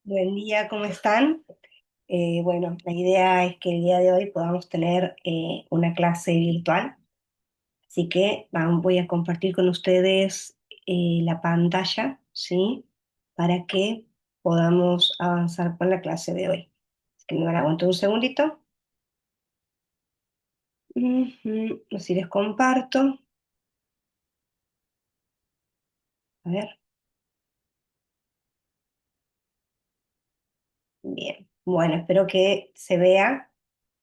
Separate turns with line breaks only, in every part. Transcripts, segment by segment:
Buen día, ¿cómo están? Bueno, la idea es que el día de hoy podamos tener una clase virtual, así que voy a compartir con ustedes la pantalla, ¿sí? Para que podamos avanzar con la clase de hoy. Así que me van a aguantar un segundito. Así les comparto. A ver, bien. Bueno, espero que se vea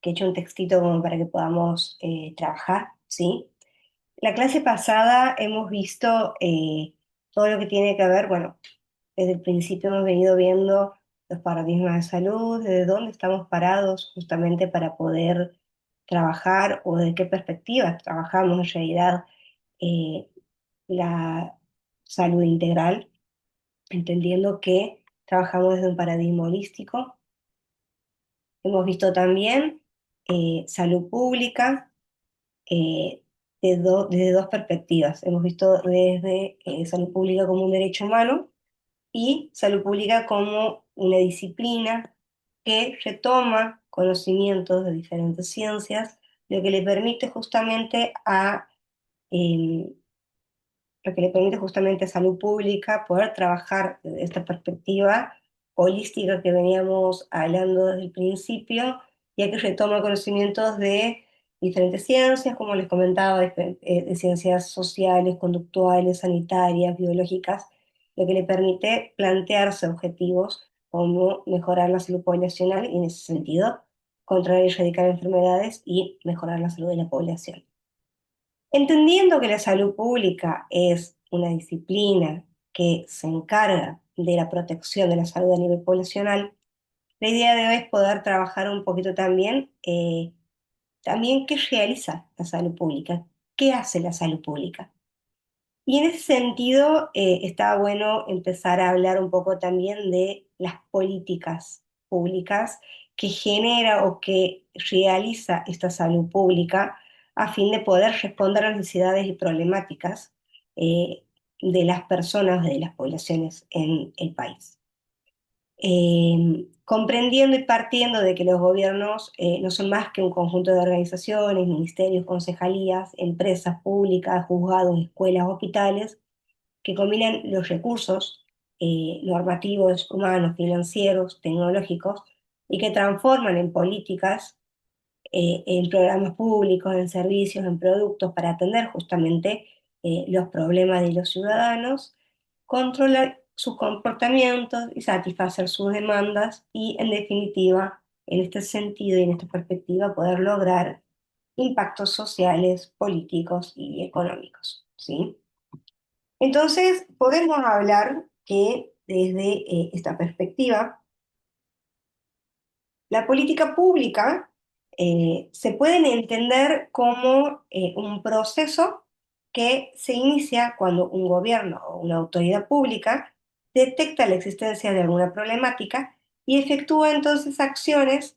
que he hecho un textito como para que podamos trabajar, ¿sí? La clase pasada hemos visto todo lo que tiene que ver, bueno, desde el principio hemos venido viendo los paradigmas de salud, desde dónde estamos parados justamente para poder trabajar o de qué perspectiva trabajamos en realidad eh, la salud integral, entendiendo que trabajamos desde un paradigma holístico. Hemos visto también salud pública eh, desde dos perspectivas. Hemos visto desde salud pública como un derecho humano y salud pública como una disciplina que retoma conocimientos de diferentes ciencias, lo que le permite justamente eh, lo que le permite justamente a salud pública poder trabajar desde esta perspectiva holística que veníamos hablando desde el principio, ya que retoma conocimientos de diferentes ciencias, como les comentaba, de ciencias sociales, conductuales, sanitarias, biológicas, lo que le permite plantearse objetivos como mejorar la salud poblacional y en ese sentido controlar y erradicar enfermedades y mejorar la salud de la población. Entendiendo que la salud pública es una disciplina que se encarga de la protección de la salud a nivel poblacional, la idea de hoy es poder trabajar un poquito también qué realiza la salud pública, qué hace la salud pública. Y en ese sentido, está bueno empezar a hablar un poco también de las políticas públicas que genera o que realiza esta salud pública a fin de poder responder a las necesidades y problemáticas eh, de las personas, de las poblaciones en el país. Comprendiendo y partiendo de que los gobiernos no son más que un conjunto de organizaciones, ministerios, concejalías, empresas públicas, juzgados, escuelas, hospitales, que combinan los recursos normativos, humanos, financieros, tecnológicos, y que transforman en políticas, en programas públicos, en servicios, en productos para atender justamente los problemas de los ciudadanos, controlar sus comportamientos y satisfacer sus demandas y, en definitiva, en este sentido y en esta perspectiva, poder lograr impactos sociales, políticos y económicos, ¿sí? Entonces, podemos hablar que desde esta perspectiva, la política pública se pueden entender como un proceso que se inicia cuando un gobierno o una autoridad pública detecta la existencia de alguna problemática y efectúa entonces acciones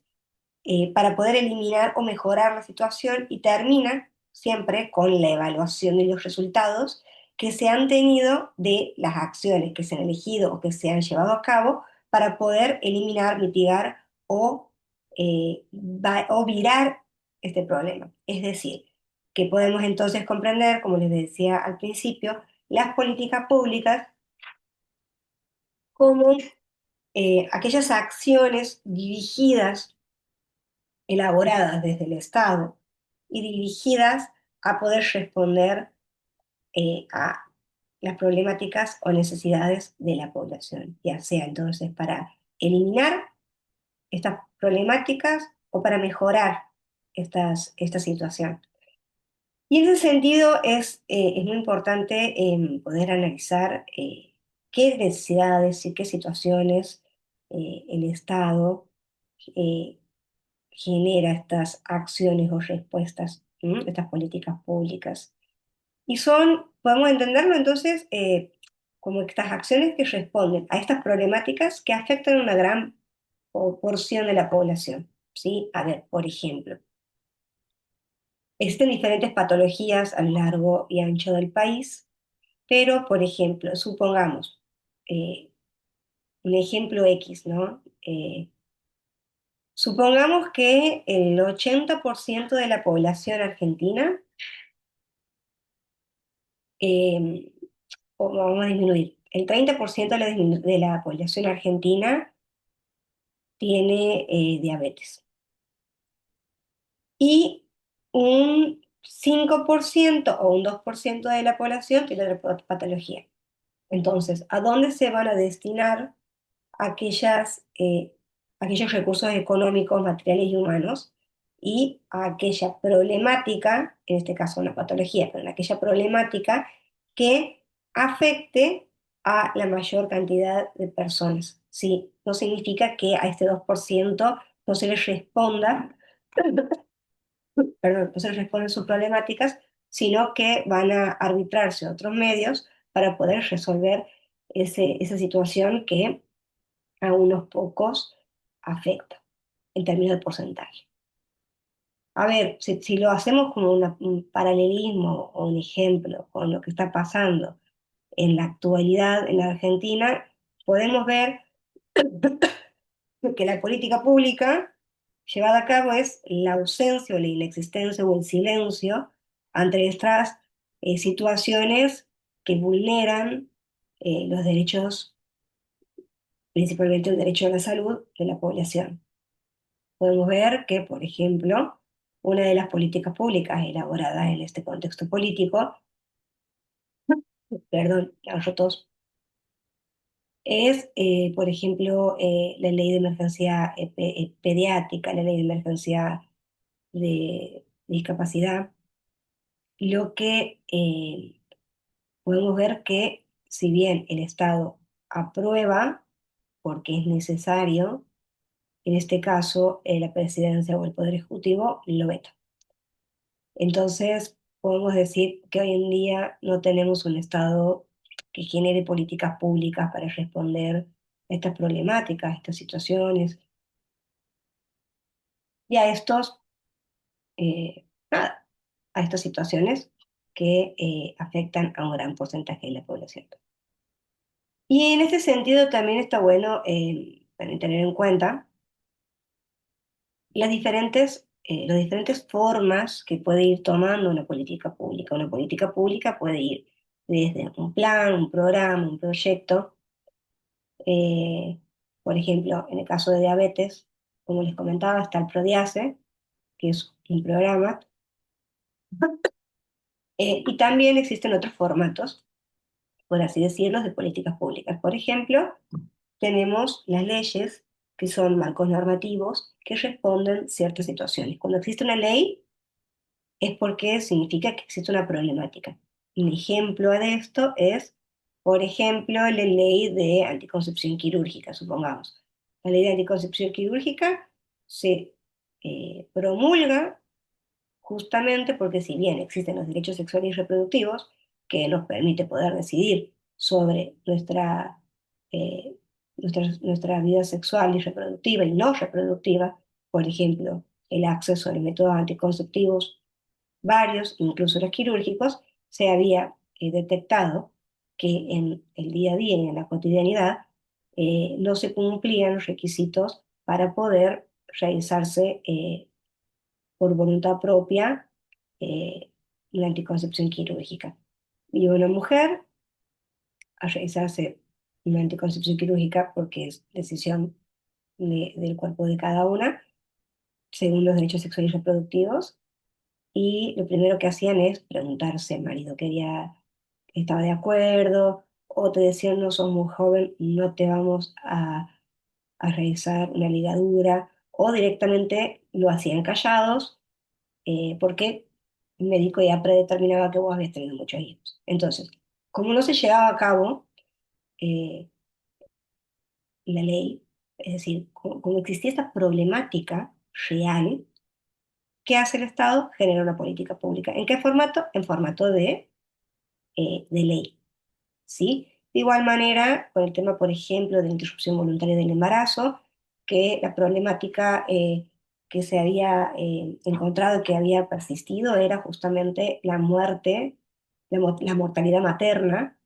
para poder eliminar o mejorar la situación y termina siempre con la evaluación de los resultados que se han tenido de las acciones que se han elegido o que se han llevado a cabo para poder eliminar, mitigar o virar este problema. Es decir, que podemos entonces comprender, como les decía al principio, las políticas públicas como aquellas acciones dirigidas, elaboradas desde el Estado y dirigidas a poder responder a las problemáticas o necesidades de la población, ya sea entonces para eliminar estas problemáticas o para mejorar esta situación. Y en ese sentido es muy importante poder analizar qué necesidades y qué situaciones el Estado eh, genera estas acciones o respuestas, estas políticas públicas. Y podemos entenderlo entonces como estas acciones que responden a estas problemáticas que afectan a una gran porción de la población, ¿sí? A ver, por ejemplo, existen diferentes patologías a lo largo y ancho del país, pero, por ejemplo, supongamos, eh, un ejemplo X, ¿no? Supongamos que el 80% de la población argentina, eh, o vamos a disminuir, el 30% de la población argentina tiene diabetes y un 5% o un 2% de la población tiene otra patología. Entonces, ¿a dónde se van a destinar aquellos recursos económicos, materiales y humanos y a aquella problemática, en este caso una patología, pero en aquella problemática que afecte a la mayor cantidad de personas? ¿Sí? No significa que a este 2% no se les responda, perdón, no se les responden sus problemáticas, sino que van a arbitrarse otros medios para poder resolver esa situación que a unos pocos afecta en términos de porcentaje. A ver, si lo hacemos como un paralelismo o un ejemplo con lo que está pasando en la actualidad en la Argentina, podemos ver que la política pública llevada a cabo es la ausencia o la inexistencia o el silencio ante estas situaciones que vulneran los derechos, principalmente el derecho a la salud de la población. Podemos ver que, por ejemplo, una de las políticas públicas elaboradas en este contexto político, perdón, nosotros, es, por ejemplo, la ley de emergencia pediátrica, la ley de emergencia de discapacidad, lo que podemos ver que si bien el Estado aprueba, porque es necesario, en este caso la presidencia o el Poder Ejecutivo lo veta. Entonces, podemos decir que hoy en día no tenemos un Estado que genere políticas públicas para responder a estas problemáticas, a estas situaciones y a nada, a estas situaciones que afectan a un gran porcentaje de la población. Y en este sentido también está bueno también tener en cuenta las diferentes formas que puede ir tomando una política pública. Una política pública puede ir desde un plan, un programa, un proyecto. eh, por ejemplo, en el caso de diabetes, como les comentaba, está el Prodiase, que es un programa, y también existen otros formatos, por así decirlo, de políticas públicas. Por ejemplo, tenemos las leyes, que son marcos normativos que responden ciertas situaciones. Cuando existe una ley, es porque significa que existe una problemática. Un ejemplo de esto es, por ejemplo, la ley de anticoncepción quirúrgica, supongamos. La ley de anticoncepción quirúrgica se promulga justamente porque si bien existen los derechos sexuales y reproductivos, que nos permite poder decidir sobre nuestra vida sexual y reproductiva y no reproductiva, por ejemplo, el acceso a los métodos anticonceptivos varios, incluso los quirúrgicos, se había detectado que en el día a día y en la cotidianidad no se cumplían los requisitos para poder realizarse por voluntad propia la anticoncepción quirúrgica. Y una mujer a realizarse una anticoncepción quirúrgica porque es decisión del cuerpo de cada una, según los derechos sexuales y reproductivos, y lo primero que hacían es preguntarse, el marido estaba de acuerdo, o te decían, no sos muy joven, no te vamos a realizar una ligadura, o directamente lo hacían callados, porque el médico ya predeterminaba que vos habías tenido muchos hijos. Entonces, como no se llevaba a cabo eh, la ley, es decir, como existía esta problemática real, ¿qué hace el Estado? Genera una política pública. ¿En qué formato? En formato de ley, ¿sí? De igual manera, con el tema, por ejemplo, de la interrupción voluntaria del embarazo, que la problemática que se había encontrado, que había persistido, era justamente la muerte, la mortalidad materna,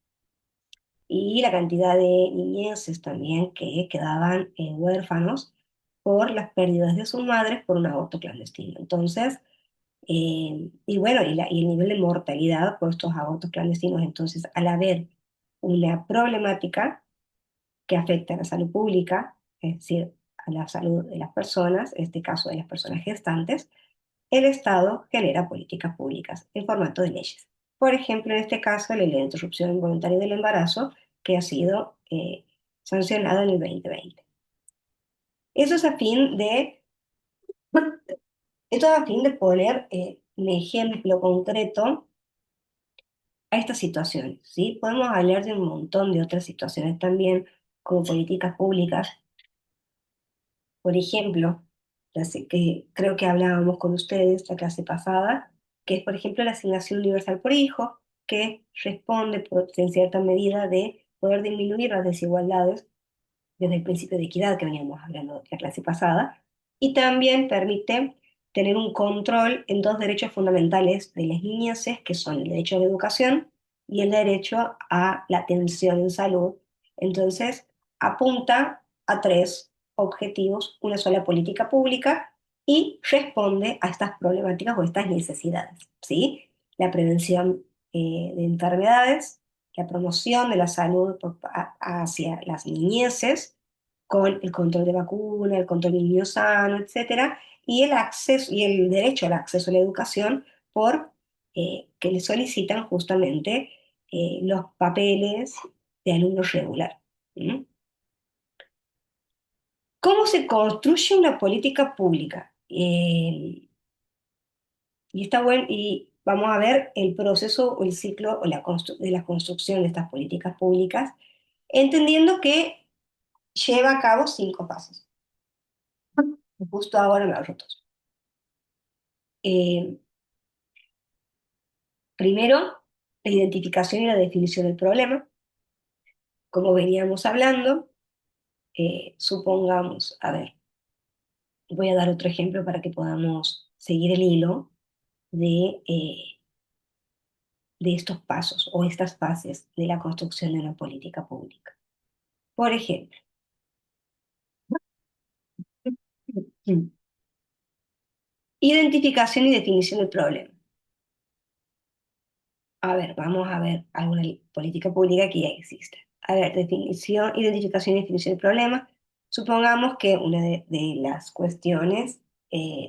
y la cantidad de niñeces también que quedaban huérfanos por las pérdidas de sus madres por un aborto clandestino. Entonces, y bueno, y el nivel de mortalidad por estos abortos clandestinos. Entonces, al haber una problemática que afecta a la salud pública, es decir, a la salud de las personas, en este caso de las personas gestantes, el Estado genera políticas públicas en formato de leyes. Por ejemplo, en este caso, la ley de interrupción involuntaria del embarazo, que ha sido sancionada en el 2020. Eso es a fin de, esto es a fin de poner un ejemplo concreto a estas situaciones, ¿sí? Podemos hablar de un montón de otras situaciones también, como políticas públicas. Por ejemplo, que creo que hablábamos con ustedes la clase pasada, que es, por ejemplo, la asignación universal por hijo, que responde en cierta medida de poder disminuir las desigualdades desde el principio de equidad que veníamos hablando la clase pasada, y también permite tener un control en dos derechos fundamentales de las niñeces, que son el derecho a la educación y el derecho a la atención en salud. Entonces, apunta a tres objetivos, una sola política pública, y responde a estas problemáticas o estas necesidades, ¿sí? La prevención de enfermedades, la promoción de la salud hacia las niñeces, con el control de vacuna, el control del niño sano, etcétera, y el acceso y el derecho al acceso a la educación por que le solicitan justamente los papeles de alumno regular. ¿Mm? ¿Cómo se construye una política pública? Y está bueno, y vamos a ver el proceso o el ciclo o de la construcción de estas políticas públicas, entendiendo que lleva a cabo 5 pasos. Justo ahora me ahorro todos. Eh, Primero, la identificación y la definición del problema. Como veníamos hablando, supongamos, a ver, voy a dar otro ejemplo para que podamos seguir el hilo de estos pasos o estas fases de la construcción de una política pública. Por ejemplo, identificación y definición del problema. A ver, vamos a ver alguna política pública que ya existe. A ver, definición, identificación y definición del problema. Supongamos que una de las cuestiones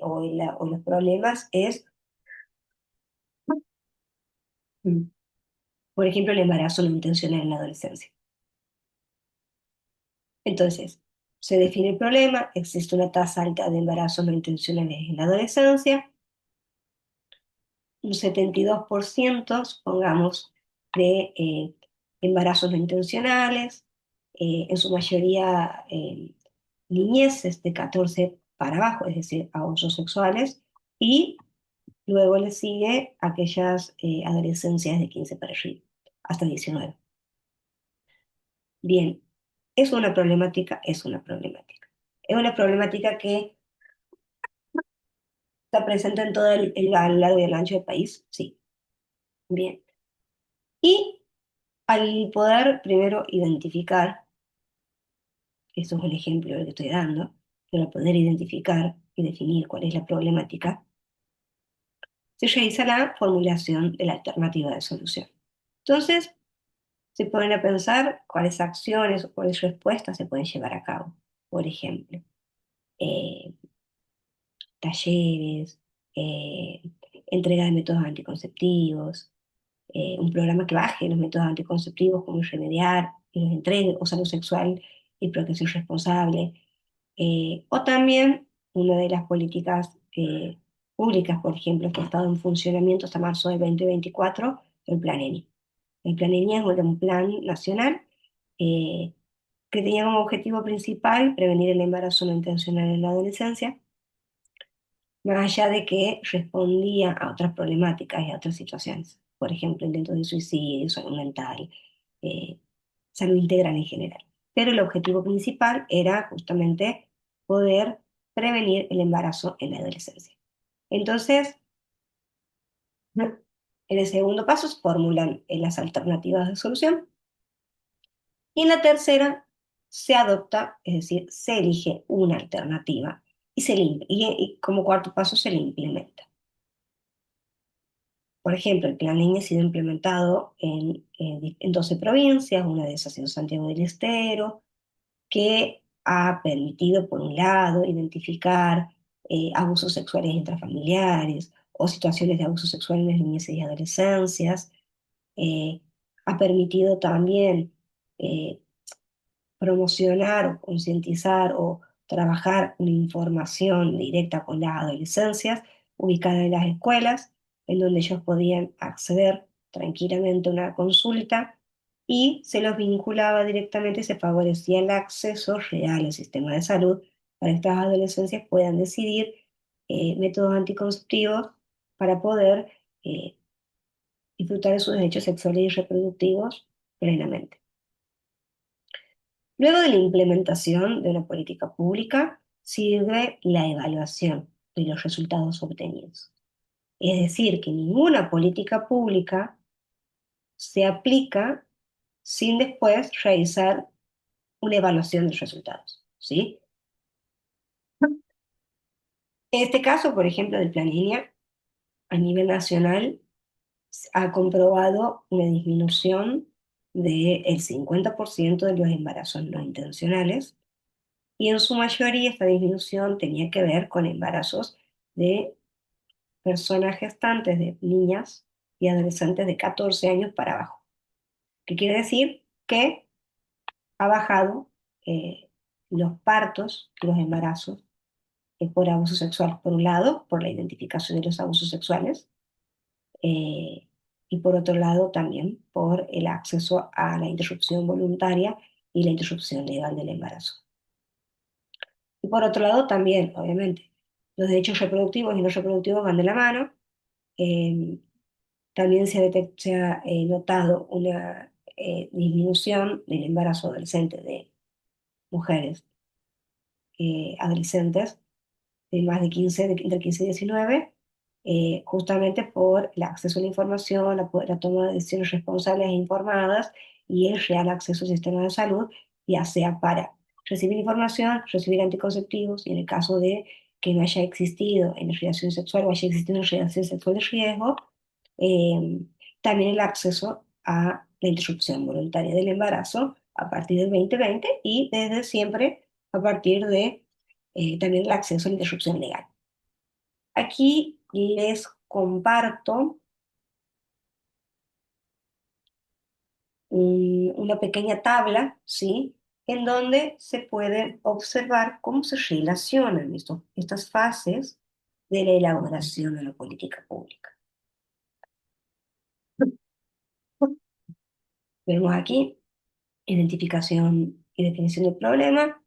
o los problemas es, mm, por ejemplo, el embarazo no intencional en la adolescencia. Entonces, se define el problema, existe una tasa alta de embarazos no intencionales en la adolescencia, un 72%, supongamos, de embarazos no intencionales, en su mayoría niñeces de 14 para abajo, es decir, abusos sexuales, y luego le sigue aquellas adolescencias de 15 para arriba, hasta 19. Bien, ¿es una problemática? Es una problemática. Es una problemática que está presente en todo a lo largo y el ancho del país, sí. Bien. Y al poder primero identificar, eso es un ejemplo de lo que estoy dando, pero al poder identificar y definir cuál es la problemática, se realiza la formulación de la alternativa de solución. Entonces, se ponen a pensar cuáles acciones o cuáles respuestas se pueden llevar a cabo. Por ejemplo, eh, talleres, eh, entrega de métodos anticonceptivos, un programa que baje los métodos anticonceptivos, como remediar y los entregue, o salud sexual y procreación responsable. O también una de las políticas públicas, por ejemplo, que ha estado en funcionamiento hasta marzo del 2024, el Plan ENI. El Plan ENI es un plan nacional eh, que tenía como objetivo principal prevenir el embarazo no intencional en la adolescencia, más allá de que respondía a otras problemáticas y a otras situaciones. Por ejemplo, intentos de suicidio, salud mental, eh, salud integral en general. Pero el objetivo principal era justamente poder prevenir el embarazo en la adolescencia. Entonces, en el segundo paso se formulan las alternativas de solución. Y en la tercera se adopta, es decir, se elige una alternativa y como cuarto paso se le implementa. Por ejemplo, el Plan Niño ha sido implementado en 12 provincias, una de esas ha sido Santiago del Estero, que ha permitido, por un lado, identificar abusos sexuales intrafamiliares o situaciones de abuso sexual en las niñez y adolescencias. eh, Ha permitido también eh, promocionar o concientizar o trabajar una información directa con las adolescencias ubicada en las escuelas, en donde ellos podían acceder tranquilamente a una consulta y se los vinculaba directamente, se favorecía el acceso real al sistema de salud para que estas adolescencias puedan decidir métodos anticonceptivos para poder eh, disfrutar de sus derechos sexuales y reproductivos plenamente. Luego de la implementación de una política pública, sirve la evaluación de los resultados obtenidos. Es decir, que ninguna política pública se aplica sin después realizar una evaluación de resultados, ¿sí? En este caso, por ejemplo, del Plan Línea, a nivel nacional ha comprobado una disminución del 50% de los embarazos no intencionales. Y en su mayoría esta disminución tenía que ver con embarazos de personas gestantes, de niñas y adolescentes de 14 años para abajo. ¿Qué quiere decir? Que ha bajado eh, los partos, los embarazos por abuso sexual, por un lado, por la identificación de los abusos sexuales, eh, y por otro lado también por el acceso a la interrupción voluntaria y la interrupción legal del embarazo. Y por otro lado, también, obviamente, los derechos reproductivos y no reproductivos van de la mano. Eh, También se ha notado una disminución del embarazo adolescente de mujeres adolescentes de más de 15, entre 15 y 19, justamente por el acceso a la información, la toma de decisiones responsables e informadas y el real acceso al sistema de salud, ya sea para recibir información, recibir anticonceptivos, y en el caso de que no haya existido en relación sexual o haya existido en relación sexual de riesgo, eh, también el acceso a la interrupción voluntaria del embarazo a partir del 2020 y desde siempre a partir de también el acceso a la interrupción legal. Aquí les comparto una pequeña tabla, ¿sí? En donde se puede observar cómo se relacionan estas fases de la elaboración de la política pública. Vemos aquí identificación y definición del problema,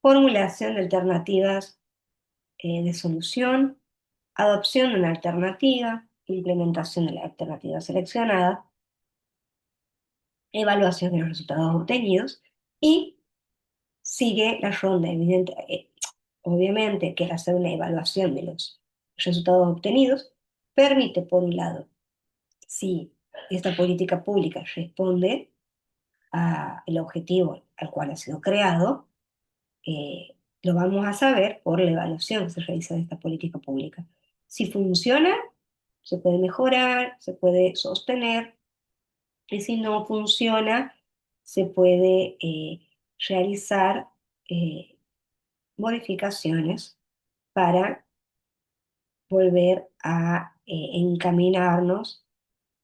formulación de alternativas de solución, adopción de una alternativa, implementación de la alternativa seleccionada, evaluación de los resultados obtenidos y sigue la ronda. Obviamente que al hacer una evaluación de los resultados obtenidos permite, por un lado, si esta política pública responde al objetivo al cual ha sido creado, lo vamos a saber por la evaluación que se realiza de esta política pública. Si funciona, se puede mejorar, se puede sostener, y si no funciona, se puede realizar eh, modificaciones para volver a encaminarnos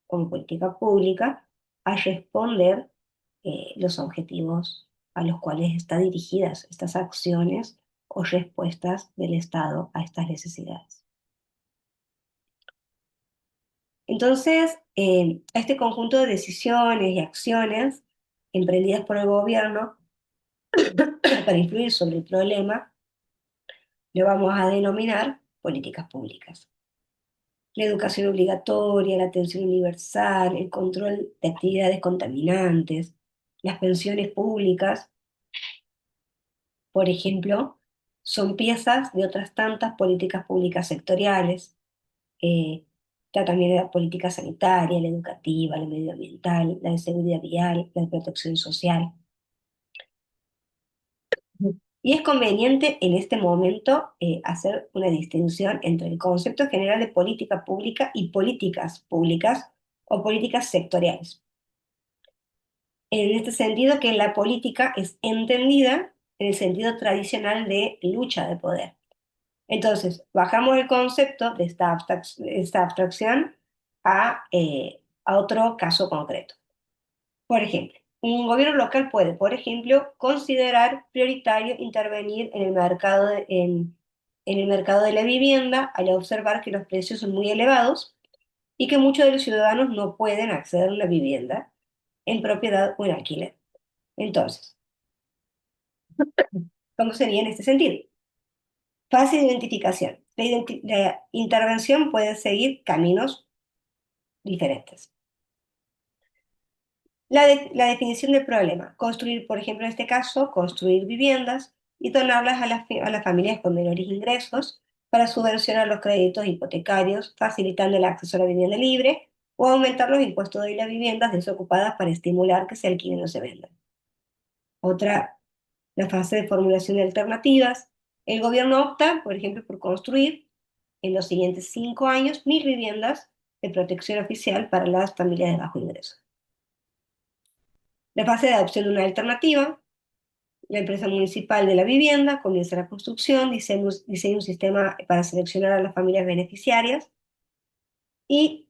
como política pública a responder los objetivos a los cuales están dirigidas estas acciones o respuestas del Estado a estas necesidades. Entonces, este conjunto de decisiones y acciones emprendidas por el gobierno para influir sobre el problema lo vamos a denominar políticas públicas. La educación obligatoria, la atención universal, el control de actividades contaminantes, las pensiones públicas, por ejemplo, son piezas de otras tantas políticas públicas sectoriales. Eh, Está también la política sanitaria, la educativa, la medioambiental, la de seguridad vial, la de protección social. Y es conveniente en este momento hacer una distinción entre el concepto general de política pública y políticas públicas o políticas sectoriales. En este sentido, que la política es entendida en el sentido tradicional de lucha de poder. Entonces, bajamos el concepto de esta abstracción a otro caso concreto. Por ejemplo, un gobierno local puede, por ejemplo, considerar prioritario intervenir en el mercado de la vivienda al observar que los precios son muy elevados y que muchos de los ciudadanos no pueden acceder a una vivienda en propiedad o en alquiler. Entonces, ¿cómo sería en este sentido? Fase de identificación. La intervención puede seguir caminos diferentes. La definición del problema. Construir, por ejemplo, en este caso, construir viviendas y donarlas a las familias con menores ingresos para subvencionar los créditos hipotecarios, facilitando el acceso a la vivienda libre o aumentar los impuestos de las viviendas desocupadas para estimular que se alquilen o se vendan. Otra, la fase de formulación de alternativas. El gobierno opta, por ejemplo, por construir en los siguientes 5 años 1.000 viviendas de protección oficial para las familias de bajo ingreso. La fase de adopción de una alternativa. La empresa municipal de la vivienda comienza la construcción, diseña un sistema para seleccionar a las familias beneficiarias y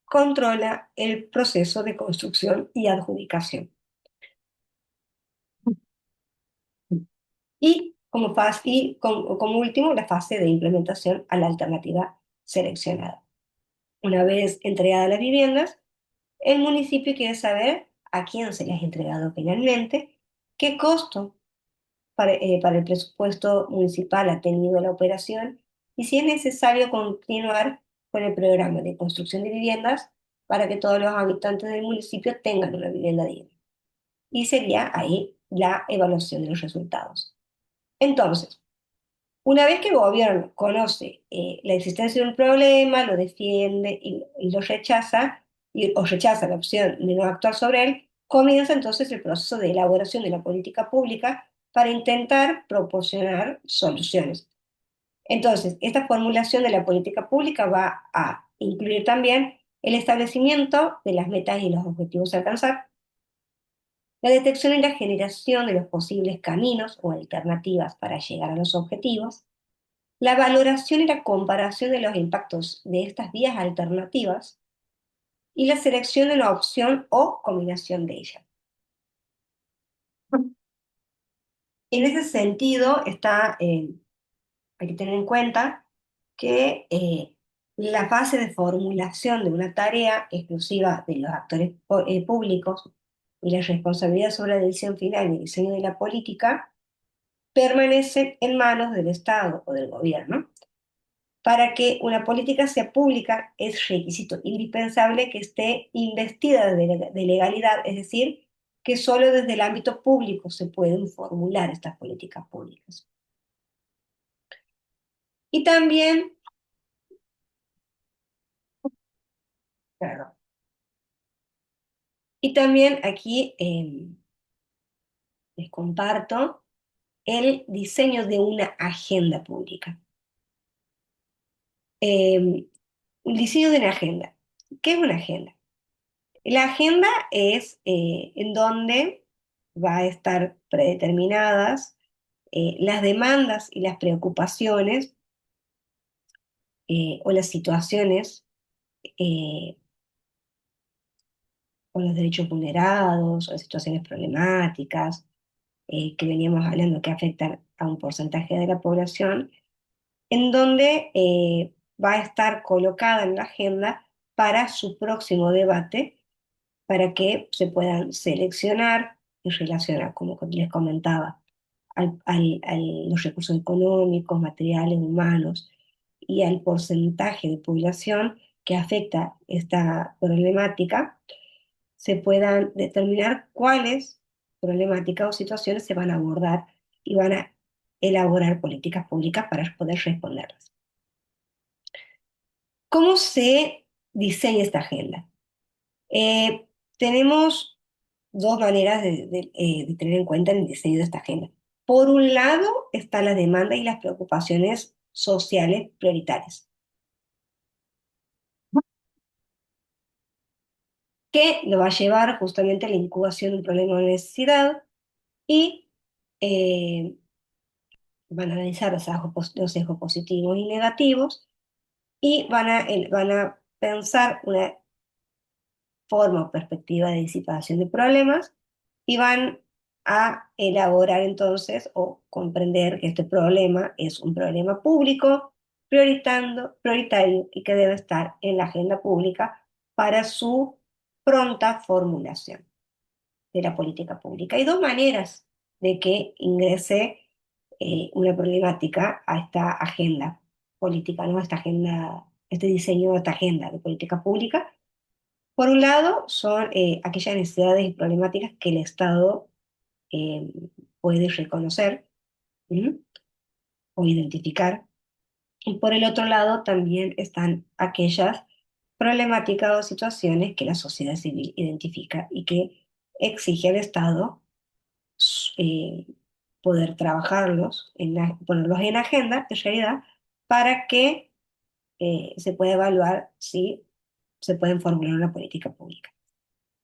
controla el proceso de construcción y adjudicación. Como último, la fase de implementación a la alternativa seleccionada. Una vez entregadas las viviendas, el municipio quiere saber a quién se les ha entregado finalmente, qué costo para el presupuesto municipal ha tenido la operación y si es necesario continuar con el programa de construcción de viviendas para que todos los habitantes del municipio tengan una vivienda digna. Y sería ahí la evaluación de los resultados. Entonces, una vez que el gobierno conoce la existencia de un problema, lo defiende y lo rechaza, o rechaza la opción de no actuar sobre él, comienza entonces el proceso de elaboración de la política pública para intentar proporcionar soluciones. Entonces, esta formulación de la política pública va a incluir también el establecimiento de las metas y los objetivos a alcanzar, la detección y la generación de los posibles caminos o alternativas para llegar a los objetivos, la valoración y la comparación de los impactos de estas vías alternativas y la selección de una opción o combinación de ellas. En ese sentido, hay que tener en cuenta que la fase de formulación de una tarea exclusiva de los actores públicos y la responsabilidad sobre la decisión final y el diseño de la política permanecen en manos del Estado o del gobierno. Para que una política sea pública es requisito indispensable que esté investida de legalidad, es decir, que solo desde el ámbito público se pueden formular estas políticas públicas. Y también, perdón, y también aquí les comparto el diseño de una agenda pública. Un diseño de una agenda. ¿Qué es una agenda? La agenda es en donde va a estar predeterminadas las demandas y las preocupaciones o las situaciones eh, o los derechos vulnerados o las situaciones problemáticas que veníamos hablando que afectan a un porcentaje de la población, en donde va a estar colocada en la agenda para su próximo debate, para que se puedan seleccionar y relacionar, como les comentaba, a los recursos económicos, materiales, humanos y al porcentaje de población que afecta esta problemática, se puedan determinar cuáles problemáticas o situaciones se van a abordar y van a elaborar políticas públicas para poder responderlas. ¿Cómo se diseñe esta agenda. Eh, Tenemos dos maneras de tener en cuenta el diseño de esta agenda. Por un lado está la demanda y las preocupaciones sociales prioritarias, que lo va a llevar justamente a la incubación de un problema o necesidad y eh, van a analizar los sesgos positivos y negativos y van a pensar una forma o perspectiva de disipación de problemas y van a elaborar entonces o comprender que este problema es un problema público, prioritario y que debe estar en la agenda pública para su pronta formulación de la política pública. Hay dos maneras de que ingrese una problemática a esta agenda política, ¿no? Esta agenda, este diseño de esta agenda de política pública. Por un lado, son aquellas necesidades y problemáticas que el Estado eh, puede reconocer, ¿m? O identificar. Y por el otro lado, también están aquellas problemáticas o situaciones que la sociedad civil identifica y que exige al Estado eh, poder trabajarlos, ponerlos en agenda, en realidad, para que se pueda evaluar si se pueden formular una política pública.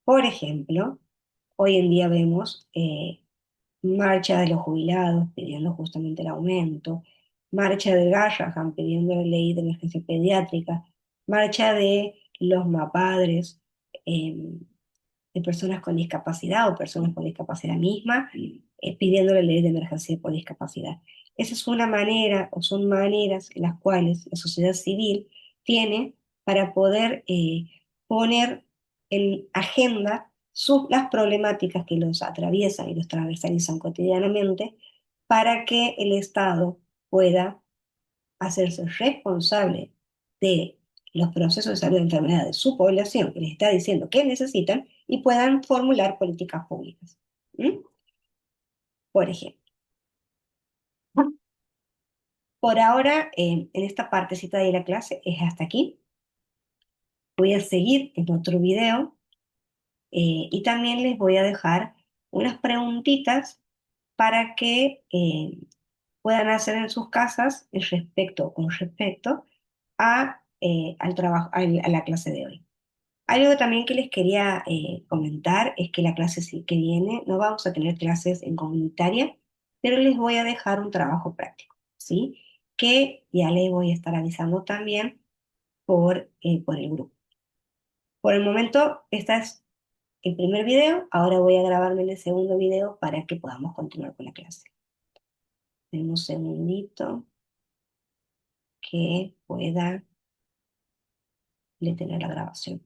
Por ejemplo, hoy en día vemos marcha de los jubilados pidiendo justamente el aumento, marcha de Garrahan pidiendo la ley de emergencia pediátrica, marcha de los MAPADRES, eh, de personas con discapacidad o personas con discapacidad misma, pidiendo la ley de emergencia por discapacidad. Esa es una manera o son maneras en las cuales la sociedad civil tiene para poder poner en agenda las problemáticas que los atraviesan y los transversalizan cotidianamente para que el Estado pueda hacerse responsable de los procesos de salud y enfermedad de su población, que les está diciendo que necesitan, y puedan formular políticas públicas. ¿Mm? Por ejemplo, por ahora, en esta partecita de la clase es hasta aquí. Voy a seguir en otro video y también les voy a dejar unas preguntitas para que puedan hacer en sus casas con respecto al trabajo, a la clase de hoy. Algo también que les quería comentar es que la clase que viene no vamos a tener clases en comunitaria, pero les voy a dejar un trabajo práctico, ¿sí? Que ya les voy a estar avisando también por el grupo. Por el momento, este es el primer video. Ahora voy a grabarme el segundo video para que podamos continuar con la clase. En un segundito que pueda detener la grabación.